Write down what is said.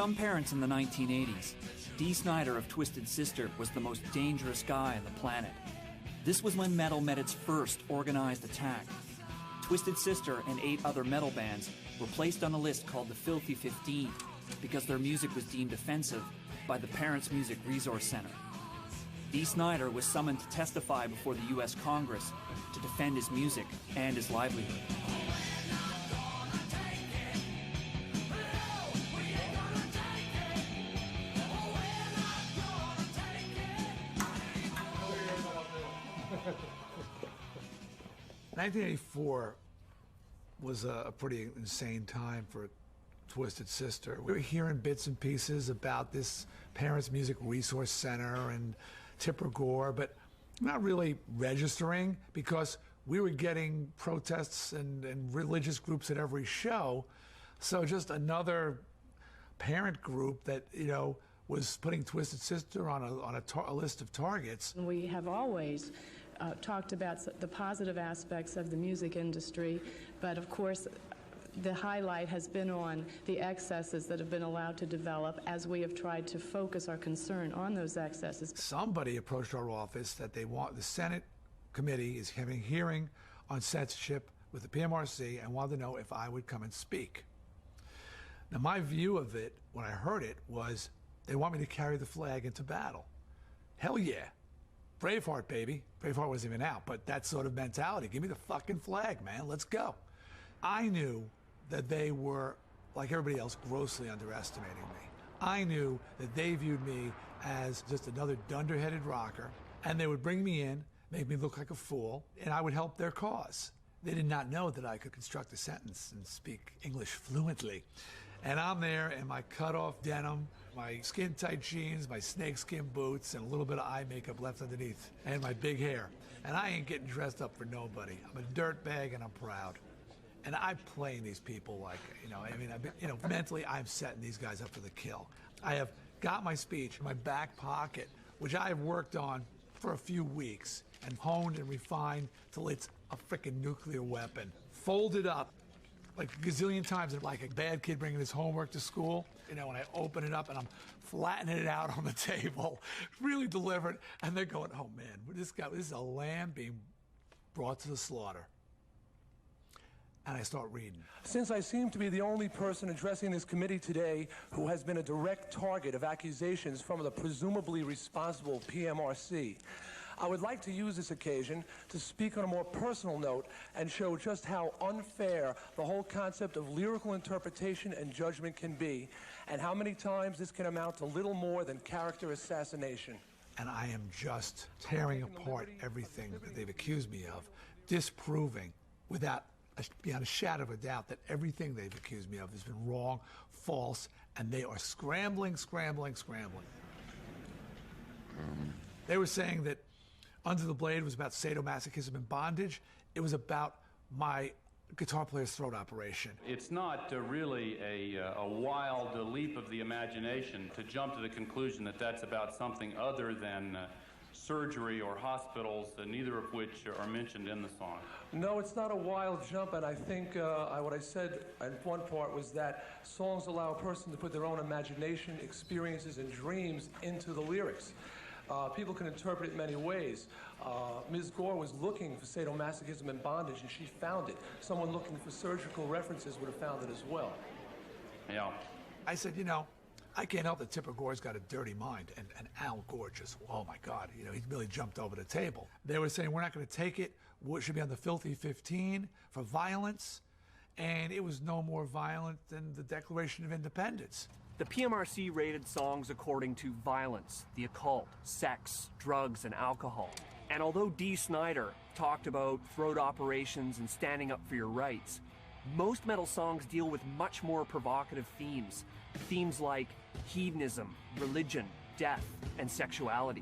some parents in the 1980s, Dee Snider of Twisted Sister was the most dangerous guy on the planet. This was when metal met its first organized attack. Twisted Sister and 8 other metal bands were placed on a list called the Filthy 15 because their music was deemed offensive by the Parents Music Resource Center. Dee Snider was summoned to testify before the U.S. Congress to defend his music and his livelihood. '1984 was a pretty insane time for Twisted Sister. We were hearing bits and pieces about this Parents Music Resource Center and Tipper Gore, but not really registering because we were getting protests and religious groups at every show. So just another parent group that, you know, was putting Twisted Sister on a list of targets. We have always talked about the positive aspects of the music industry, but of course the highlight has been on the excesses that have been allowed to develop as we have tried to focus our concern on those excesses. Somebody approached our office that the Senate committee is having a hearing on censorship with the PMRC and wanted to know if I would come and speak. Now my view of it, when I heard it, was they want me to carry the flag into battle. Hell yeah. Braveheart, baby. Braveheart wasn't even out, but that sort of mentality. Give me the fucking flag, man. Let's go. I knew that they were, like everybody else, grossly underestimating me. I knew that they viewed me as just another dunderheaded rocker, and they would bring me in, make me look like a fool, and I would help their cause. They did not know that I could construct a sentence and speak English fluently. And I'm there in my cut-off denim, my skin-tight jeans, my snakeskin boots, and a little bit of eye makeup left underneath, and my big hair. And I ain't getting dressed up for nobody. I'm a dirtbag, and I'm proud. And I'm playing these people like, you know, I mean, I've been, you know, mentally I'm setting these guys up for the kill. I have got my speech in my back pocket, which I have worked on for a few weeks and honed and refined till it's a frickin' nuclear weapon. Folded up like a gazillion times, like a bad kid bringing his homework to school. You know, when I open it up and I'm flattening it out on the table, really delivered, and they're going, oh man, this is a lamb being brought to the slaughter. And I start reading. Since I seem to be the only person addressing this committee today who has been a direct target of accusations from the presumably responsible PMRC, I would like to use this occasion to speak on a more personal note and show just how unfair the whole concept of lyrical interpretation and judgment can be, and how many times this can amount to little more than character assassination. And I am just tearing apart everything that they've accused me of, disproving without beyond a shadow of a doubt that everything they've accused me of has been wrong, false, and they are scrambling. They were saying that Under the Blade was about sadomasochism and bondage. It was about my guitar player's throat operation. It's not really a wild leap of the imagination to jump to the conclusion that that's about something other than surgery or hospitals, neither of which are mentioned in the song. No, it's not a wild jump, and I think what I said at one part was that songs allow a person to put their own imagination, experiences, and dreams into the lyrics. People can interpret it many ways. Ms. Gore was looking for sadomasochism and bondage, and she found it. Someone looking for surgical references would have found it as well. Yeah. I said, you know, I can't help that Tipper Gore's got a dirty mind, and Al Gore just, oh my God, you know, he really jumped over the table. They were saying, we're not going to take it, it should be on the Filthy 15 for violence, and it was no more violent than the Declaration of Independence. The PMRC rated songs according to violence, the occult, sex, drugs, and alcohol. And although Dee Snider talked about throat operations and standing up for your rights, most metal songs deal with much more provocative themes. Themes like hedonism, religion, death, and sexuality.